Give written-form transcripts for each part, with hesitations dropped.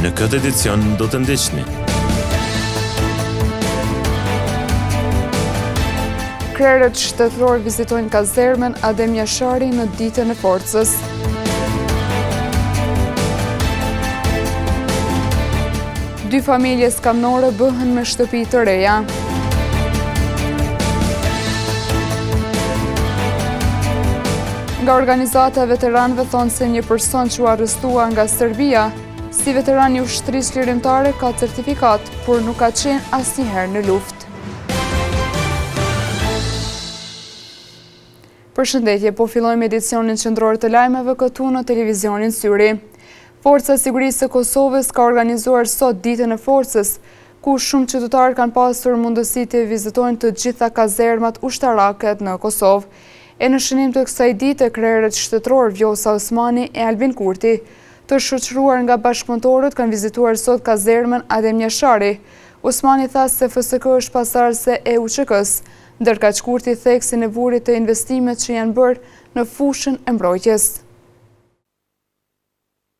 Në këtë edicion do të ndiqni. Krerët shtetëror vizitojnë kazermen Adem Jashari në ditën e forcës. Dy familje skamnore bëhen me shtëpi të reja. Nga organizata e veteranëve thonë se një person që u arrestua nga Serbia, si veteran i ushtrisë lirimtare ka certifikat, por nuk ka qenë asnjëherë në luftë. Përshëndetje, po fillojmë edicionin qendror të lajmeve këtu në televizionin Syri. Forca e Sigurisë së Kosovës ka organizuar sot ditën e forcës, ku shumë qytetarë kanë pasur mundësi të vizitojnë të gjitha kazermat ushtaraket në Kosovë. E në shënim të kësaj dite, krerët shtetëror Vjosa Osmani e Albin Kurti, të shoqëruar nga bashkëpunëtorët, kanë vizituar sot kazermen Adem Jashari. Osmani tha se FSK është pasardhëse e UÇK-s, ndërkaq Kurti theksin e vurit të investimet që janë bërë në fushën e mbrojtjes.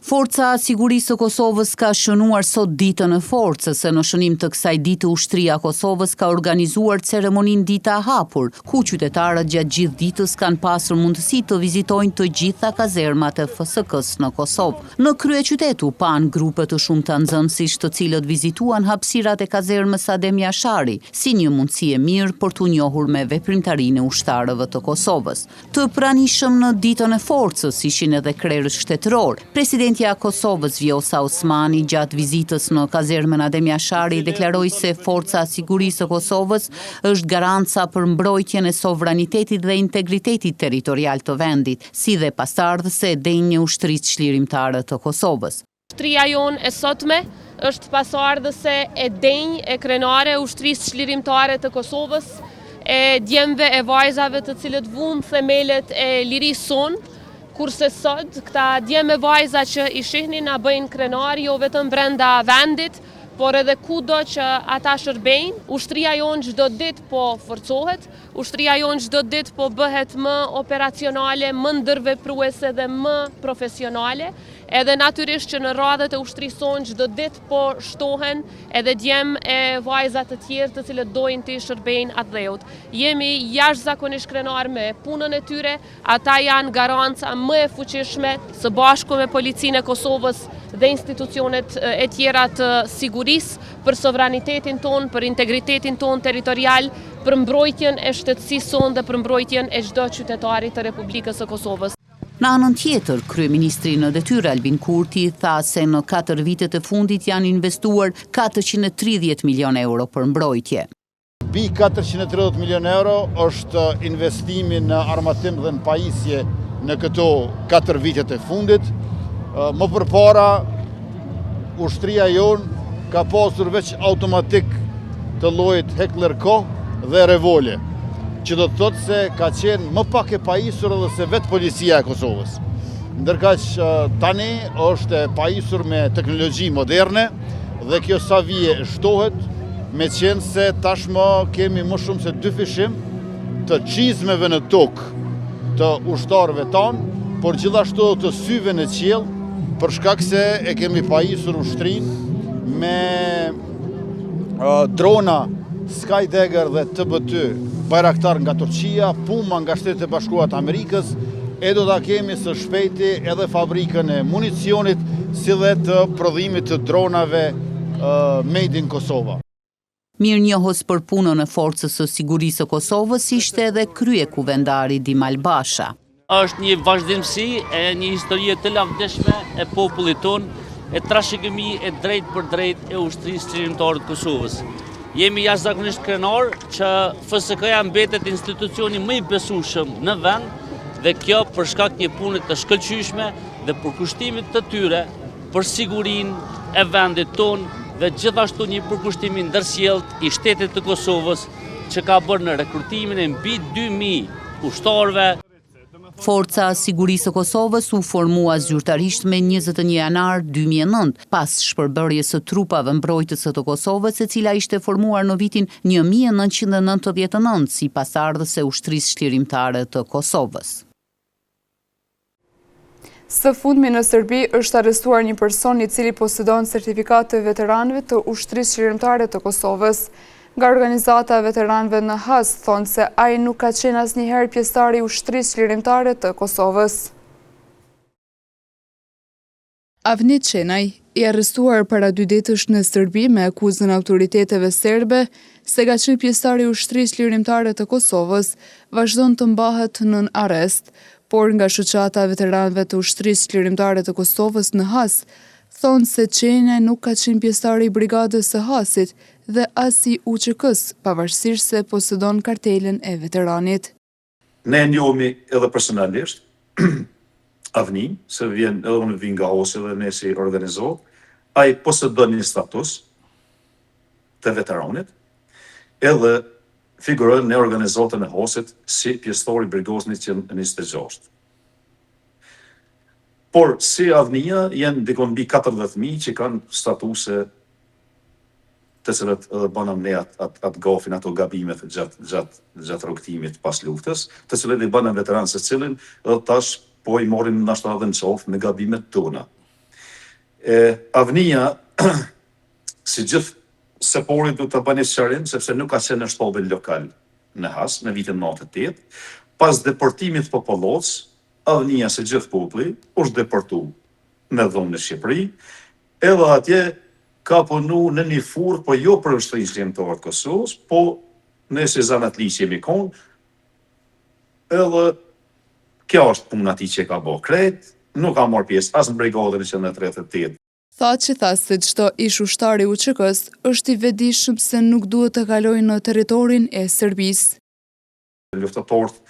Forca e Sigurisë së Kosovës ka shënuar sot ditën e forcës, e në shënim të kësaj dite Ushtria e Kosovës ka organizuar ceremoninë Dita e Hapur, ku qytetarët gjatë gjithë ditës kanë pasur mundësi të vizitojnë të gjitha kazermat e FSK-s në Kosovë. Në kryeqytet u pan grupe të shumta nxënësish të cilët vizituan hapësirat e kazermës Adem Jashari, si një mundësi e mirë për t'u njohur me veprimtarinë e ushtarëve të Kosovës. Të pranishëm në ditën e forcës ishin edhe krerët shtetëror. Presidentja e Kosovës Vjosa Osmani gjatë vizitës në kazermën Adem Jashari deklaroi se Forca e Sigurisë së Kosovës është garanca për mbrojtjen e sovranitetit dhe integritetit territorial të vendit, si dhe pasardhëse e denjë ushtrisë çlirimtare të Kosovës. Ushtria jonë e sotme është pasardhëse e denjë e krenare e ushtrisë çlirimtare të Kosovës, e djemve e vajzave të cilët vunë themelet e lirisë sonë. Kurse sot, këta djemë e vajza që i shihni na bëjnë krenar jo vetëm brenda vendit, por edhe kudo që ata shërbejnë. Ushtria jonë çdo ditë po forcohet, ushtria jonë çdo ditë po bëhet më operacionale, më ndërvepruese dhe më profesionale, edhe natyrisht që në radhët e ushtrisë sonë çdo ditë po shtohen edhe djemë e vajza të tjerë të cilët dojnë të shërbejnë atë dheut. Jemi jashtëzakonisht krenar me punën e tyre, ata janë garanca më e fuqishme së bashku me policinë e Kosovës dhe institucionet e tjera të sigurisë për sovranitetin ton, për integritetin ton territorial, për mbrojtjen e shtetësisë sonë dhe për mbrojtjen e çdo qytetari të Republikës së Kosovës. Në anën tjetër, kryeministri në detyrë Albin Kurti tha se në 4 vitet e fundit janë investuar 430 milion euro për mbrojtje. Mbi 430 milion euro është investimi në armatim dhe në pajisje në këto 4 vitet e fundit. Më përpara, ushtria jonë ka pasur veç automatik të llojit Heckler Koch dhe revole, që do të thotë se ka qenë më pak e pajisur edhe se vetë policia e Kosovës. Ndërkaq tani është e pajisur me teknologji moderne dhe kjo sa vije shtohet, me qenë se tashmë kemi më shumë se 2 fishim të çizmeve në tokë të ushtarëve tanë, por gjithashtu të syve në qiell, për shkak se e kemi pajisur ushtrinë me drona Skydagger dhe TB2 Bayraktar nga Turqia, Puma nga Shtetet e Bashkuara të Amerikës, e do ta kemi së shpejti edhe fabrikën e municionit, si dhe të prodhimit të dronave made in Kosova. Mirënjohës për punën e Forcës së Sigurisë së Kosovës ishte edhe kryekuvendari Dimal Basha. Është një vazhdimsi e një historie të lavdeshme e popullit tonë, e trashëgimi e drejt për drejt e ushtrisë çlirimtare të Kosovës. Jemi jashtëzakonisht krenar që FSK-ja mbetet institucioni më i besueshëm në vend, dhe kjo për shkak një pune të shkëlqyeshme dhe përkushtimit të tyre për sigurinë e vendit tonë dhe gjithashtu një përkushtim i ndërsjellët i shtetit të Kosovës që ka bërë në rekrutimin e mbi 2000 ushtarëve. Forca e Sigurisë së Kosovës u formua zyrtarisht me 21 janar 2009, pas shpërbërjes së trupave mbrojtëse të Kosovës, e cila ishte formuar në vitin 1999 si pasardhëse e ushtrisë çlirimtare të Kosovës. Së fundmi në Serbi është arrestuar një person i cili posedon certifikat të veteranëve të ushtrisë çlirimtare të Kosovës. Nga organizata e veteranëve në Has thonë se ai nuk ka qenë asnjëherë pjesëtar i ushtrisë çlirimtare të Kosovës. Avnit Qenaj, i arrestuar para 2 ditësh në Serbi me akuzën autoriteteve serbe se ka qenë pjesëtar i ushtrisë çlirimtare të Kosovës, vazhdon të mbahet nën arrest, por nga shoqata e veteranëve të ushtrisë çlirimtare të Kosovës në Has, thonë se Qenaj nuk ka qenë pjesëtar i brigadës së Hasit dhe as i UÇK-s, pavarësisht se posedon kartelën e veteranit. Ne njohemi edhe personalisht, Avni, se vjen edhe unë vjen nga Hosi dhe ne si organizot, ai posedon një status të veteranit, edhe figuron në organizatën e Hosit si pjesëtar i brigos 126. Por si Avnia janë dikon mbi 40.000 që kanë statuse të cilët edhe banam ne atë gafin, ato gabimet gjatë rrugtimit pas luftës, të cilët i banam veteranë se cilin, edhe tash po i morim nashta edhe në qofë me gabimet tona. Avnia, si gjithë seporit du të bani sëqarim, sepse nuk ka qenë në shtabin lokal në Has, në vitin 98, pas deportimit popullos, Avnia si gjithë populli, është deportu në dhomë në Shqipëri, edhe atje ka punu në një furë, po jo për ushtrisë çlirimtare të Kosovës, po në si zanat liqë jemi konë, edhe kjo është puna ati që ka bo krejt, nuk ka marrë pjesë as në brigadën e 138. Tha se çdo ish ushtar i UÇK-s është i vetëdijshëm se nuk duhet të kalojë në territorin e Serbisë. Luftatorët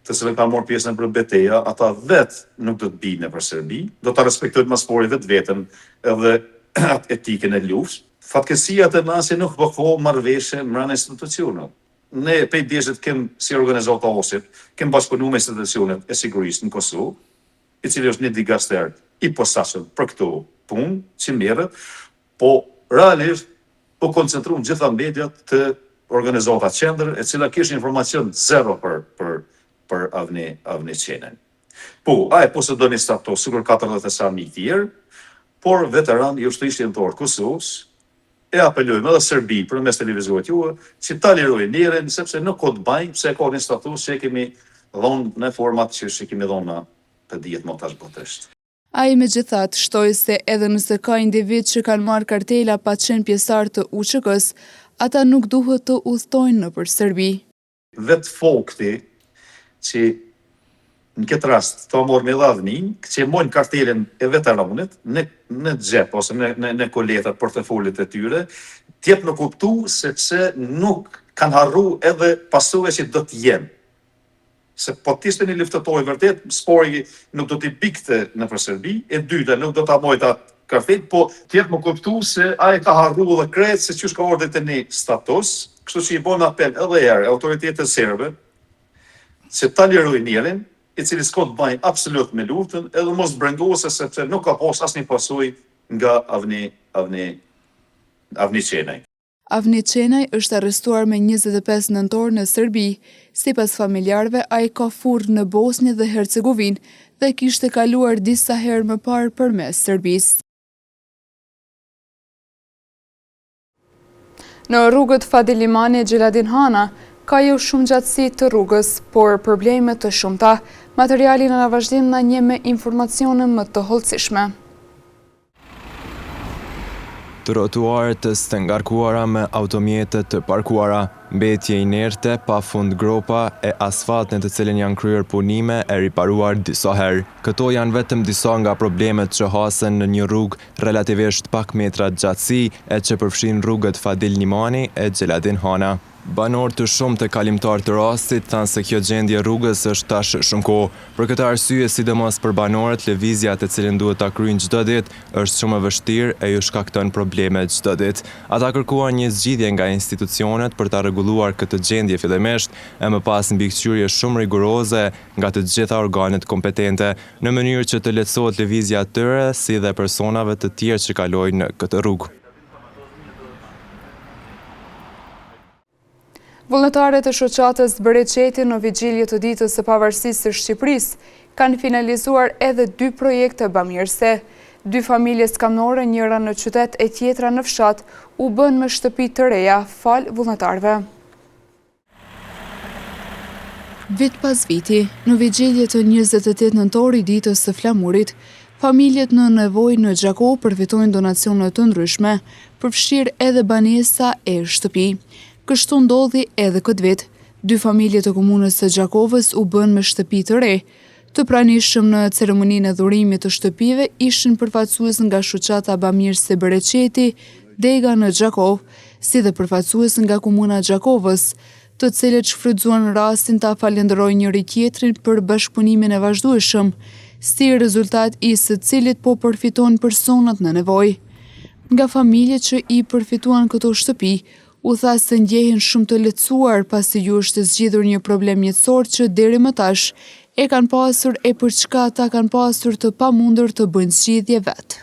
të cilët kanë marrë pjesë në betejë, ata vetë nuk do të bijnë nëpër Serbi, do ta respektojnë maspori vetveten edhe atë etikën e luftës. Fatkeqësia të nasi nuk bëkohet marrëveshje brenda institucioneve. Ne pe djeshët kem si organizata Hosit, kem bashkëpunuar me institucionet e sigurisë në Kosovë, i cili është një digaster i posaçëm për këto punë që merret, po realisht u koncentruam gjitha mediat të organizata qendër, e cila kishin informacion zero për Avni Qenaj. Po, ai posedon një status sikur 40.000 tjerë, por veteran i ushtrisë çlirimtare të Kosovës, e apelojmë edhe Serbi përmes televizorit juve që ta lirojë njerin, sepse nuk ka të bajnë, pse ka një status që kemi dhonë në format që kemi dhonë të dijet më tash botërisht. Ai megjithatë shtoi se edhe nëse ka individ që kanë marrë kartela pa qenë pjesëtar të UÇK-s, ata nuk duhet të udhtojnë nëpër Serbi. Vetë fakti që në këtë rast të morë me Avnin, që mojnë kartelin e veteranit në xhep ose në koletat portofolit e tyre, tjetë në kuptu sepse nuk kanë harru edhe pasove që do t'jenë. Se po t'ishte një luftator i vërtet, spori nuk do t'i bikte nëpër Serbi, e dyta nuk do t'a mojt atë kartel, po tjetë më kuptu se ai ka harru dhe krejt se qysh ka ardhur te një status, kështu që i bon apel edhe herë autoritetet serbe, që ta lirojnë njerin, i cili s'ka të bëjë absolut me luftën, edhe mos brengose sepse nuk ka pas asnjë pasojë nga Avni Qenaj. Avni Qenaj është arrestuar me 25 nëntor në Serbi. Sipas familjarëve, ai ka furrë në Bosnjë dhe Hercegovinë dhe kishte kaluar disa herë më parë përmes Serbisë. Në rrugët Fadilimani Gjeladin Hana, ka jo shumë gjatësi të rrugës, por probleme të shumta. Materiali në vazhdim na njeh me informacione më të hollësishme. Trotuarët të ngarkuara me automjete të parkuara, mbetje inerte, pa fund gropa e asfalt në të cilin janë kryer punime e riparuar disa herë. Këto janë vetëm disa nga problemet që hasen në një rrugë relativisht pak metra gjatësi e që përfshin rrugët Fadilimani e Gjeladin Hana. Banor të shumë të kalimtar të rastit thanë se kjo gjendje rrugës është tash shumë kohë. Për këtë arsye, sidomos për banorët, lëvizja të cilën duhet ta kryejnë çdo ditë është shumë e vështirë e ju shkakton probleme çdo ditë. Ata kërkuan një zgjidhje nga institucionet për ta rregulluar këtë gjendje fillimisht e më pas mbikëqyrje shumë rigoroze nga të gjitha organet kompetente në mënyrë që të lehtësohet lëvizja e tyre si dhe personave të tjerë që kalojnë në këtë rrugë. Vullnetaret e shoqatës Bereqeti në vigjilje të ditës së pavarësisë së Shqipërisë kanë finalizuar edhe 2 projekte bamirëse. 2 familje skamnore, njëra në qytet e tjetra në fshat, u bën me shtëpi të reja, fal vullnetarëve. Vit pas viti, në vigjilje të 28 nëntori ditës së flamurit, familjet në nevojë në Gjakov përfitojnë donacione të ndryshme, përfshirë edhe banesa e shtëpi. Kështu ndodhi edhe këtë vit. 2 familje të komunës së Gjakovës u bën me shtëpi të re. Të pranishëm në ceremoninë e dhurimit të shtëpive ishin përfaqësues nga shoqata bamirëse Bereqeti, Dega në Gjakov, si dhe përfaqësues nga komuna Gjakovës, të cilët shfrytzuan rastin ta falenderojnë njëri tjetrin për bashkëpunimin e vazhdueshëm, si rezultat i së cilit po përfitojnë personat në nevojë. Nga familjet që i përfituan këto shtëpi, u tha se ndjehen shumë të lehtësuar pasi ju është zgjidhur një problem jetësor që deri më tash e kanë pasur e për çka ata kanë pasur të pamundur të bëjnë zgjidhje vetë.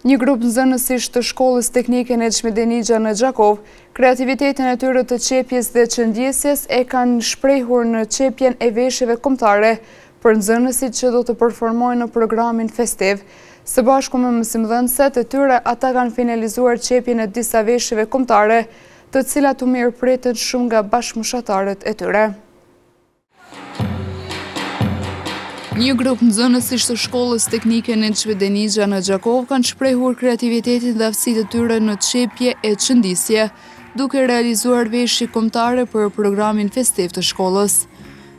Një grup nxënësish të shkollës teknike në Çmedinixha në Gjakov, kreativitetin e tyre të qepjes dhe qëndjesjes e kanë shprehur në qepjen e veshjeve kombëtare për nxënësit që do të performojnë në programin festiv. Së bashku me mësimdhënëset e tyre, ata kanë finalizuar qepjen e disa veshjeve kombëtare, të cilat u mirëpriten shumë nga bashkëmoshatarët e tyre. Një grup nxënësish të shkollës teknike në Çmedinixha në Gjakov kanë shprehur kreativitetin dhe aftësitë e tyre në qepje e qëndisje, duke realizuar veshje kombëtare për programin festiv të shkollës.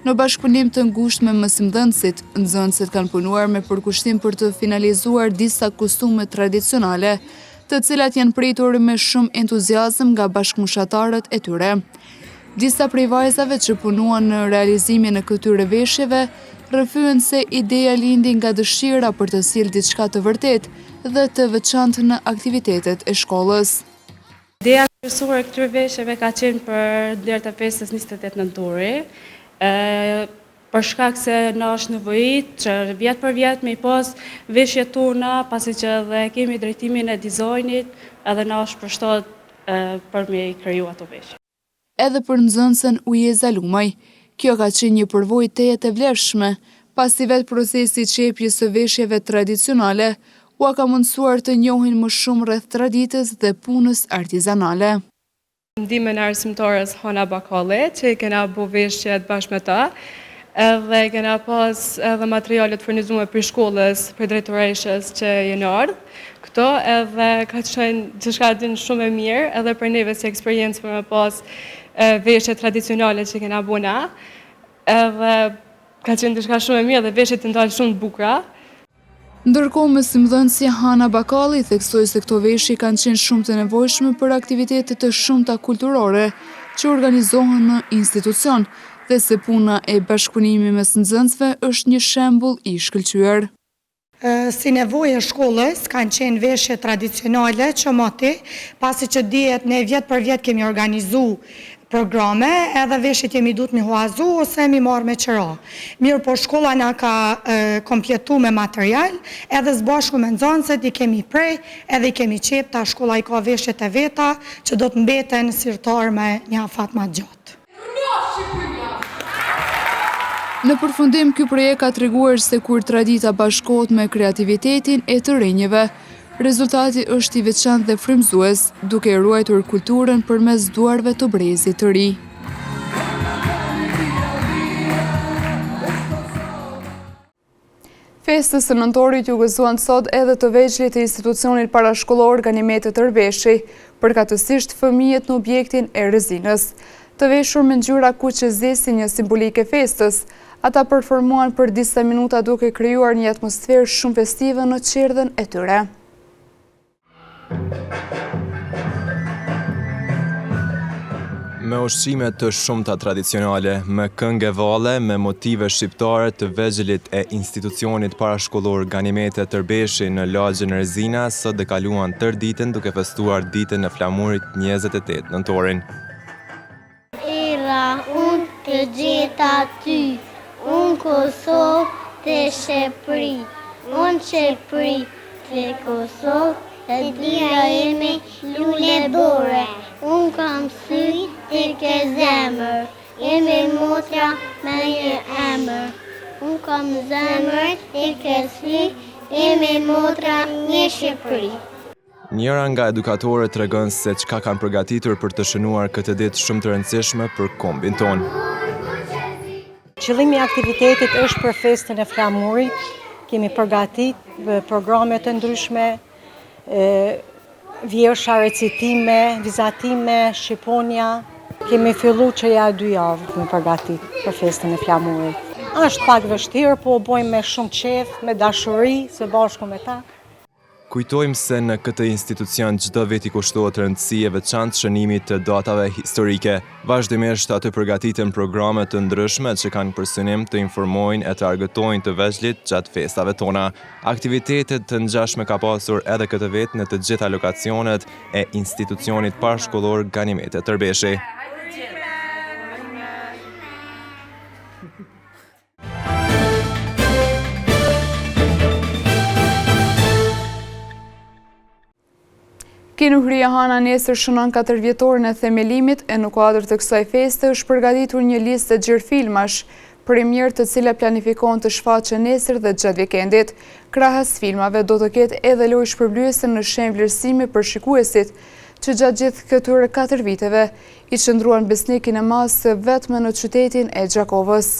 Në bashkëpunim të ngushtë me mësimdhënësit, nxënësit kanë punuar me përkushtim për të finalizuar disa kostume tradicionale, të cilat janë pritur me shumë entuziazëm nga bashkëmoshatarët e tyre. Disa prej vajzave që punuan në realizimin e këtyre veshjeve rrëfyen se ideja lindi nga dëshira për të sjellë diçka të vërtetë dhe të veçantë në aktivitetet e shkollës. Ideja kryesore e këtyre veshjeve ka qenë për derë të festës 28 nëntori. Për shkak se na është nevojit që vjet për vjet me i pas veshjet tona, pasi që dhe kemi drejtimin e dizajnit, edhe na është përshtat për me i kriju ato veshje. Edhe për nxënësen Ujeza Lumaj, kjo ka qenë një përvojë tejet e vlefshme, pasi vetë procesi i qepjes së veshjeve tradicionale u ka mundësuar të njohin më shumë rreth traditës dhe punës artizanale. Ndihmën e arsimtares Hana Bakalli, që i kena bu veshjet bashkë me ta, edhe kena pas edhe materialet furnizuar për shkollës, për drejtoreshës që jenë ardhë këto, edhe ka qenë diçka din shumë e mirë, edhe për neve si eksperiencë për me pas veshjet tradicionale që kena bu na, edhe ka qenë diçka shumë e mirë dhe veshjet të ndalë shumë të bukura. Ndërkohë mësimdhënësi Hana Bakalli theksoi se këto veshje kanë qenë shumë të nevojshme për aktivitete të shumta kulturore që organizohen në institucion dhe se puna e bashkëpunimit mes nxënësve është një shembull i shkëlqyer. Si nevojë e shkollës kanë qenë veshje tradicionale që moti, pasi që dihet ne vjet për vjet kemi organizu programe, edhe veshjet jemi duhet mi huazu ose mi marrë me qëra. Mirë po shkolla na ka kompletu me material, edhe zbashku me nxënësit i kemi prej, edhe i kemi qep, ta shkolla i ka veshjet e veta që do të mbeten sirtar me një afat ma gjatë. Në përfundim, ky projekt ka treguar se kur tradita bashkohet me kreativitetin e të rinjve, rezultati është i veçantë dhe frymëzues, duke ruajtur kulturën përmes duarve të brezit të ri. Festës së nëntorit ju gëzuan sot edhe të veçlit e institucionit parashkollor Ganimetet Tërbeshi, përkatësisht fëmijët në objektin e Rezinës. Të veshur me ngjyra kuqe si një simbolik e festës, ata performuan për disa minuta duke krijuar një atmosferë shumë festive në qerdhen e tyre. Me ushqime të shumta tradicionale, me këngë valle, me motive shqiptare të vegjëlit e institucionit parashkollor Ganimetet Tërbeshi në lagjën Rezina, sot dhe kaluan tër ditën duke festuar ditën e flamurit 28 nëntorin. Era unë të gjeta ty, unë Kosovë të Shqipëri, unë Shqipëri të Kosovë, e dira ime lule bore. Unë kam sy ti ke zemër, jemi motra me një emër. Unë kam zemër, ti ke sy, jemi motra një Shqipëri. Njëra nga edukatorët tregon se çka kanë përgatitur për të shënuar këtë ditë shumë të rëndësishme për kombin tonë. Qëllimi i aktivitetit është për festën e flamurit. Kemi përgatit programe të ndryshme, vjersha, recitime, vizatime, shqiponja. Kemi fillu që ja 2 javë me përgatit për festën e flamurit. Është pak vështirë, po bojmë me shumë qef, me dashuri, së bashku me ta. Kujtojmë se në këtë institucion çdo vit i kushtohet rëndësi e veçantë shënimit të datave historike. Vazhdimisht aty përgatiten programe të ndryshme që kanë për synim të informojnë e të argëtojnë të veçlit gjatë festave tona. Aktivitetet të ngjashme ka pasur edhe këtë vit në të gjitha lokacionet e institucionit parashkollor Ganimete Tërbeshi. Kinu Hria Hana nesër shënon 4 vjetorin e themelimit e në kuadër të kësaj feste është përgatitur një listë gjirë filmash, premier të cila planifikon të shfaqe nesër dhe gjatë vikendit. Krahas filmave do të ketë edhe lojë shpërblyese në shenjë vlerësimi për shikuesit, që gjatë gjithë këtyre 4 viteve i qëndruan besnikin e masë vetëm në qytetin e Gjakovës.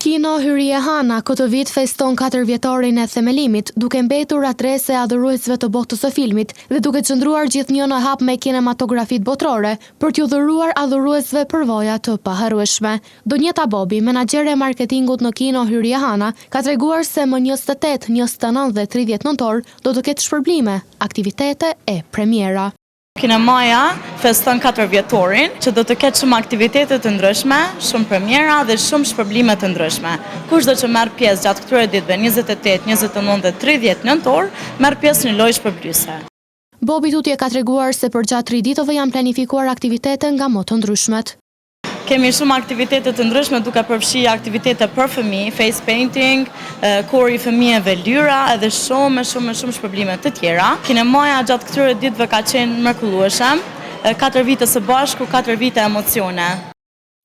Kino Hyrje Hana këtë vit feston 4 vjetorin e themelimit, duke mbetur adrese adhuruesve të botës së filmit dhe duke qëndruar gjithnjë në hap me kinematografit botërore për t'ju dhuruar adhuruesve përvoja të paharrueshme. Donjeta Bobi, menaxhere e marketingut në Kino Hyrje Hana, ka treguar se më 28, 29 dhe 30 nëntor do të ketë shpërblime, aktivitete e premiera. Kinemaja feston 4 vjetorin, që do të ketë shumë aktivitete të ndryshme, shumë premiera dhe shumë shpërblime të ndryshme. Kushdo që merr pjesë gjatë këtyre ditëve 28, 29 dhe 30 nëntor, merr pjesë në lojë shpërblyese. Bobi Tutje ka treguar se për gjatë 3 ditëve janë planifikuar aktivitete nga më të ndryshmet. Kemi shumë aktivitete të ndryshme duke përfshi aktivitete për fëmijë, face painting, kori fëmijëve lyra edhe shumë shpërblime të tjera. Kinemaja gjatë këtyre ditëve ka qenë mrekullueshëm, 4 vite së bashku, 4 vite emocione.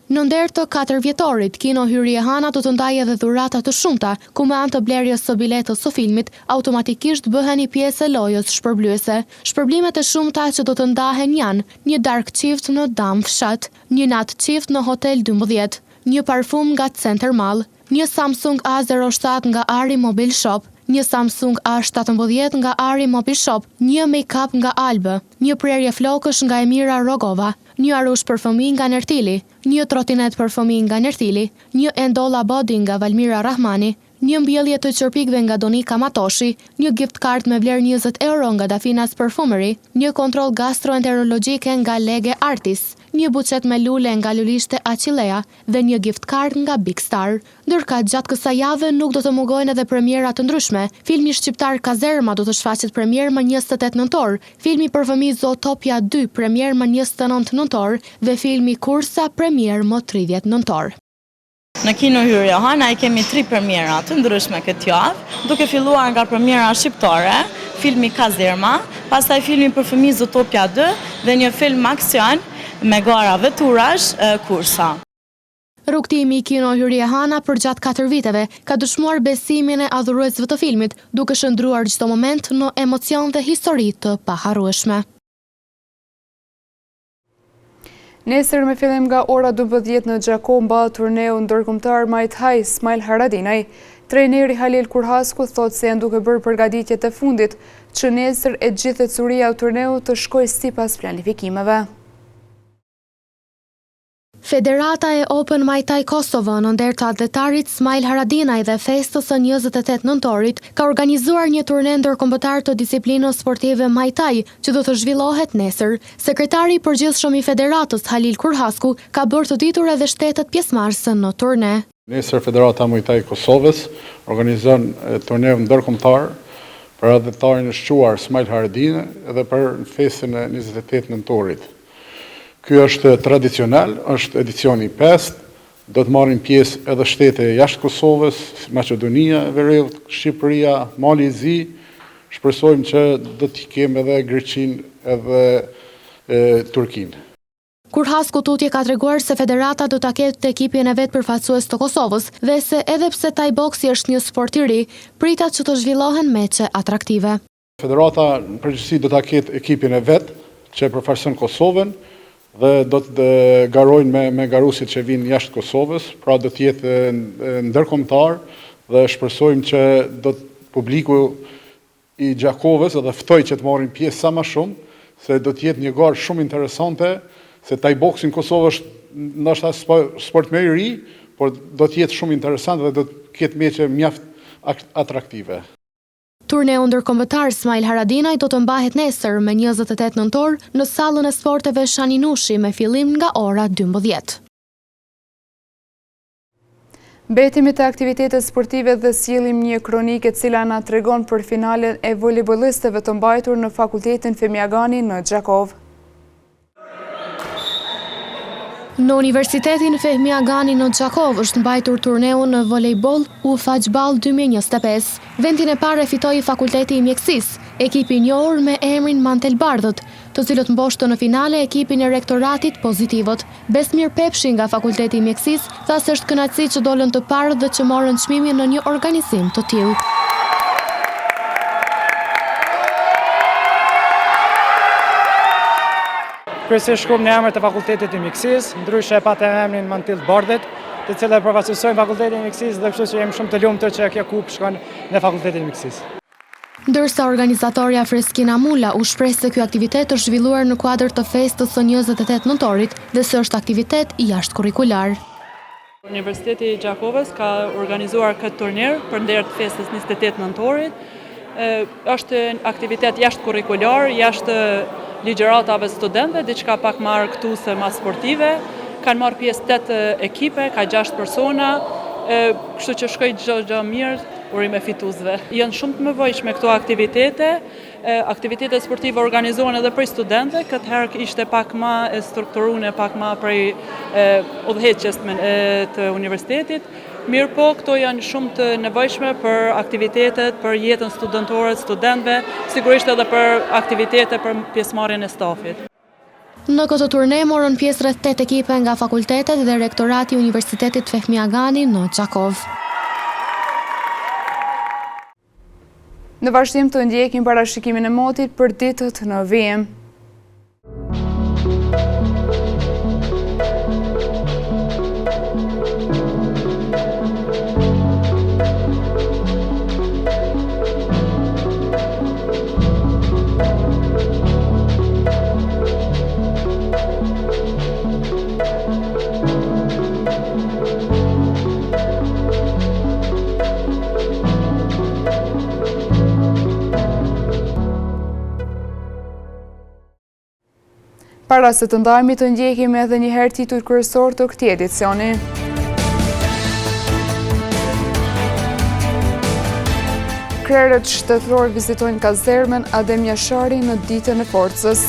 Në nder të 4 vjetorit, Kino Hyrje Hana do të ndajë edhe dhurata të shumta, ku me anë të blerjes së biletës së filmit, automatikisht bëhen një pjesë e lojës shpërblyese. Shpërblimet e shumta që do të ndahen janë: një dark qift në Dam Fshat, një nat qift në Hotel 12, një parfum nga Center Mall, një Samsung A07 nga Ari Mobile Shop, një Samsung A17 nga Ari Mobile Shop, një make-up nga Albe, një prerje flokësh nga Emira Rogova, një arush për fëmijë nga Nertili, një trotinet për fëmijë nga Nertili, një Endola Body nga Valmira Rahmani, një mbjellje të qërpikve nga Donika Matoshi, një gift card me vlerë 20 euro nga Dafinas Perfumery, një kontroll gastroenterologjike nga Lege Artis, një buqet me lule nga Lulishte Achillea dhe një gift card nga Big Star. Ndërka gjatë kësaj jave nuk do të mungojnë edhe premiera të ndryshme. Filmi shqiptar Kazerma do të shfaqet premier më 28 nëntor, filmi për fëmijë Zootopia 2 premier më 29 nëntor dhe filmi Kursa premier më 30 nëntor. Në Kino Hyrje Hana i kemi 3 premiera të ndryshme këtë javë, duke filluar nga premiera shqiptare, filmi Kazerma, pastaj filmi për fëmijë Zootopia 2 dhe një film aksion me gara veturash, Kursa. Rrugtimi i Kino Hyrje Hana për gjatë 4 viteve ka dëshmuar besimin e adhuruesve të filmit, duke shndruar çdo moment në emocion dhe histori të paharrueshme. Nesër me fillim nga ora 12 në Gjakov mbahet turneu ndërkombëtar Muay Thai Smail Haradinaj. Trejneri Halil Kurhasku thotë se janë duke bërë përgatitjet e fundit që nesër e gjithë ecuria e turneut të shkojë sipas planifikimeve. Federata e Open Muay Thai Kosovë në nder të atletarit Smail Haradinaj dhe festës së 28 nëntorit ka organizuar një turne ndërkombëtar të disiplinës sportive Muay Thai që do të zhvillohet nesër. Sekretari i përgjithshëm i federatës Halil Kurhasku ka bërë të ditur edhe shtetet pjesëmarrëse në turne. Nesër Federata Muay Thai Kosovës organizon turne ndërkombëtar për atletarin e shquar Smail Haradinaj dhe për festën e 28 nëntorit. Ky është tradicional, është edicioni 5, do të marrin pjesë edhe shtete jashtë Kosovës, Maqedonia e Veriut, Shqipëria, Mali i Zi, shpresojmë që do t'i kemi edhe Greqinë edhe Turkinë. Kurhas Kututje ka treguar se federata do ta ketë ekipin e vet përfaqësues të Kosovës dhe se edhe pse Thai boksi është një sport i ri, pritet që të zhvillohen meçe atraktive. Federata në përgjithësi do ta ketë ekipin e vet që përfaqëson Kosovën dhe do të garojnë me garuesit që vinë jashtë Kosovës, pra do të jetë ndërkombëtar dhe shpresojmë që do të publiku i Gjakovës edhe ftoj që të marrin pjesë sa më shumë, se do të jetë një garë shumë interesante, se Thai boksi në Kosovë është ndoshta sport më i ri, por do të jetë shumë interesant dhe do të ketë meçe mjaft atraktive. Turneu ndërkombëtar Smail Haradinaj do të mbahet nesër me 28 nëntor në sallën e sporteve Shaninushi me fillim nga ora 12. Mbetemi të aktivitetet sportive dhe sjellim një kronikë e cila na tregon për finalen e volejbolistëve të mbajtur në Fakultetin Femiagani në Gjakov. Në Universitetin Fehmi Agani në Gjakov është mbajtur turneu në volejbol UFAGBAL 2025. Vendin e parë fitoi Fakulteti i Mjekësisë, ekipi i njohur me emrin Mantelbardhët, të cilët mboshtë në finale ekipin e rektoratit Pozitivët. Besmir Pepshi nga Fakulteti i Mjekësisë tha se është kënaqësi që dolën të parë dhe që morën çmimin në një organizim të tillë. Kryesisht shkruam në emër të Fakultetit të Mjekësisë, ndryshe e patë emrin Mantelbardhët, të cilët përfaqësojnë Fakultetin e Mjekësisë dhe kështu që jemi shumë të lumtur që kjo kupë shkon në Fakultetin e Mjekësisë. Ndërsa organizatorja Freskina Mula u shpreh se ky aktivitet është zhvilluar në kuadër të festës së 28 nëntorit dhe se është aktivitet jashtëkurrikular. Universiteti i Gjakovës ka organizuar këtë turnir përndër të festës 28 nëntorit. Është aktivitet jashtëkurrikular, jashtë ligjëratave studentëve, diçka pak më argëtuese ma sportive. Kanë marrë pjesë 8 ekipe, ka 6 persona, kështu që shkoi çdo mirë, urime fituesve. Janë shumë të nevojshme këto aktivitete. Aktivitetet sportive organizohen edhe prej studentëve, këtë herë ishte pak më strukturuar, pak më prej udhëheqjes të universitetit. Mirë po, këto janë shumë të nevojshme për aktivitetet, për jetën studentore të studentëve, sigurisht edhe për aktivitete për pjesëmarrjen e stafit. Në këtë turne morën pjesë rreth 8 ekipe nga fakultetet dhe rektorati i Universitetit Fehmi Agani në Gjakov. Në vazhdim të ndjekim parashikimin e motit për ditët në vijim. Para se të ndajmi të ndjekim edhe një herë titull kryesor të këtij edicioni. Krerët shtetëror vizitojnë kazermen Adem Jashari në ditën e forcës.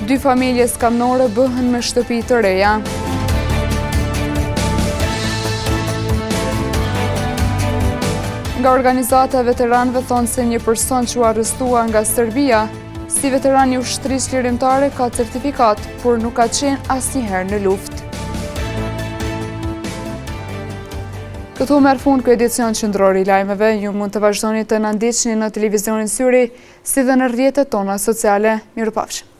Dy familje skamnore bëhen me shtëpi të reja. Nga organizata e veteranëve thonë se një person që u arrestua nga Serbia, si veteran i ushtrisë lirimtare ka certifikat, por nuk ka qenë asnjëherë në luftë. Këtu merr fund ky edicion qendror i lajmeve. Ju mund të vazhdoni të na ndiqni në televizionin Syri, si dhe në rrjetet tona sociale. Mirupafshim.